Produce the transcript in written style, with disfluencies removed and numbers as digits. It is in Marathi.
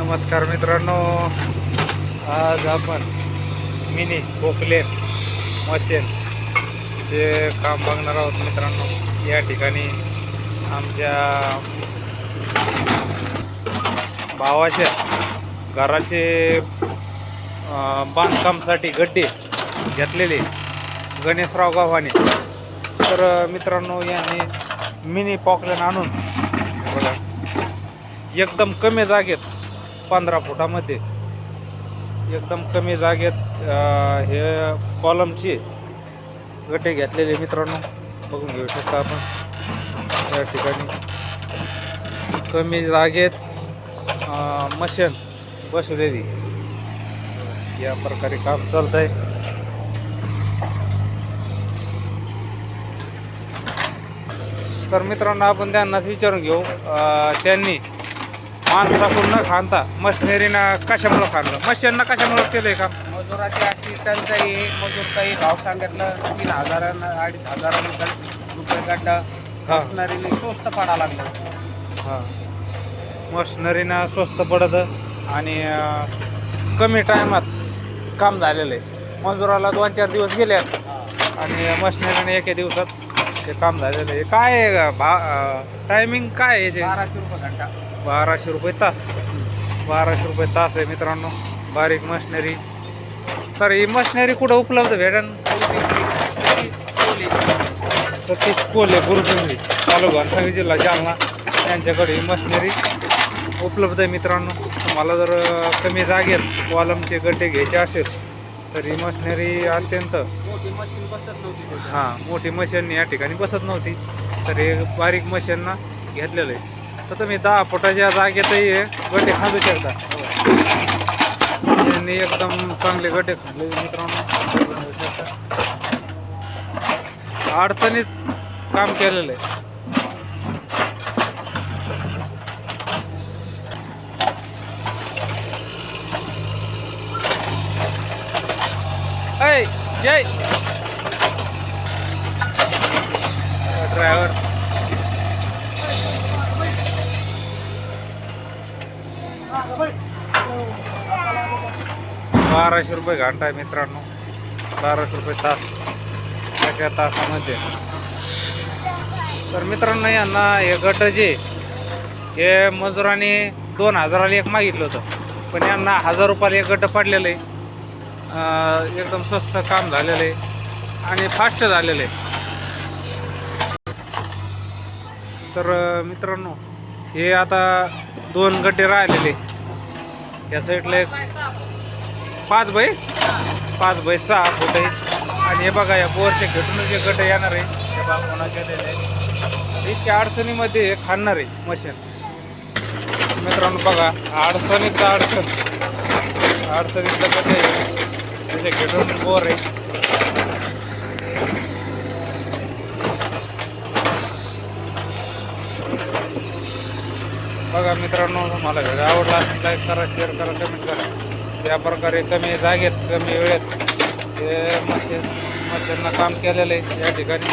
नमस्कार मित्रांनो, आज आपण मिनी पोकलेन मशीन चे काम बघणार आहोत मित्रांनो। या ठिकाणी आमच्या भावाच्या घराचे बांधकामासाठी गड्डे घेतलेले गणेशराव गावाने। तर मित्रांनो, यांनी मिनी पोकलेन आणून बघा एकदम कमी जागेत 15 फुटामध्ये एकदम कमी जागेत हे कॉलमचे गड्डे घेतलेले मित्रांनो, बघून घेऊ शकता आपण। या ठिकाणी कमी जागेत मशीन बसवलेली या प्रकारे काम चालत आहे। तर मित्रांनो, आपण त्यांनाच विचारून घेऊ त्यांनी माणसाकडून न खाणता मशिनरीनं कशामुळे खाणलं, मशीननं कशामुळे केलंय काम। मजुराची अशी टंचाई, मजूर काही भाव सांगितलं 3,000 2,500 रुपये गड्डा मशिनरीने स्वस्त पडा लागला। हां, मशिनरीनं स्वस्त पडत आणि कमी टायमात काम झालेलं आहे। मजुराला 2-4 दिवस गेले आणि मशिनरीने एका दिवसात ते काम झालेलं आहे। काय टायमिंग काय आहे याचे? 1200 रुपये घंटा, 1200 रुपये तास। 1200 रुपये तास आहे मित्रांनो, बारीक मशिनरी। तर ही मशिनरी कुठं उपलब्ध भेटेल? सतीश कोले गुरुपिंपरी, तालुका घनसावंगी, जिल्हा जालना यांच्याकडे ही मशिनरी उपलब्ध आहे मित्रांनो। तुम्हाला जर कमी जागेत कॉलमचे गड्डे घ्यायचे असेल तर ही मशिनरी अत्यंत मोठी मशीन बसत नव्हती। मोठी मशीन या ठिकाणी बसत नव्हती, तर हे बारीक मशीनना घेतलेलं आहे। तर तुम्ही 10 फुटाच्या जागेतही गड्डे खांदू शकता। त्यांनी एकदम चांगले गड्डे खाल्ले मित्रांनो, अडचणीत काम केलेलं आहे। जय ड्रायव्हर 1200 रुपये घंटा आहे मित्रांनो, 1200 रुपये तास एका तासामध्ये। तर मित्रांनो, यांना हे गट जे हे मजुराने 2000ला एक मागितलं होतं, पण यांना 1000 रुपयाला एक गट पडलेलं आहे। एकदम स्वस्त काम झालेलं आहे आणि फास्ट झालेलं आहे। तर मित्रांनो, हे आता 2 गड्डे राहिलेले, या साईडला एक 5 बाय 6 फूट आहे आणि हे बघा या बोरच्या घेतून जे गड्डे येणार आहे ते बांधून केलेले आहे। इतक्या अडचणीमध्ये हे खाणार आहे मशीन मित्रांनो। बघा अडचणीतलं गड्डे त्याचे घेतून बोर आहे। बघा मित्रांनो, तुम्हाला व्हिडिओ आवडला असेल लाईक करा, शेअर करा, कमेंट करा। त्या प्रकारे कमी जागेत कमी वेळेत हे मशीननं काम केलेलं आहे या ठिकाणी।